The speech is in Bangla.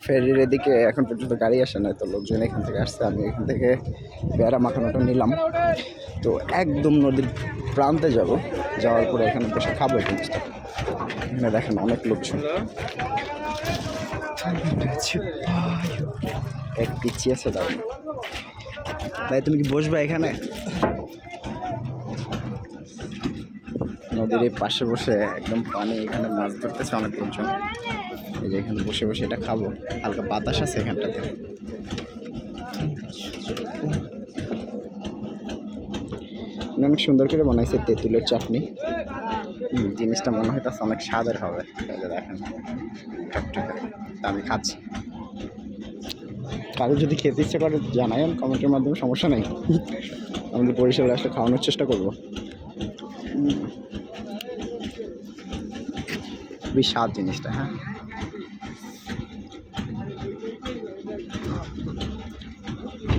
ফেরির এদিকে এখন পর্যন্ত গাড়ি আসে না, তো লোকজন এখান থেকে আসছে। আমি এখান থেকে পেয়ারা মাখানোটা নিলাম। তো একদম নদীর প্রান্তে যাব, যাওয়ার পরে এখানে বসে খাবো এই জিনিসটা। এখানে দেখেন অনেক লোকজন, এক পিছিয়ে আছে দাঁড়ানো। ভাই তুমি কি বসবে এখানে? নদীর এই পাশে বসে একদম পানি, এখানে মাছ ধরতেছে অনেক লোকজন। এই যে এখানে বসে বসে এটা খাবো, হালকা বাতাস আছে এখানটাতে। অনেক সুন্দর করে বানাইছে তেঁতুলের চাটনি। জিনিসটা মনে হয় তার অনেক স্বাদের হবে। দেখেন তা আমি খাচ্ছি। কারো যদি খেতে ইচ্ছে করে জানাই কমেন্টের মাধ্যমে, সমস্যা নেই। আমাদের বরিশালে আসলে খাওয়ানোর চেষ্টা করবো। খুবই স্বাদ জিনিসটা। হ্যাঁ।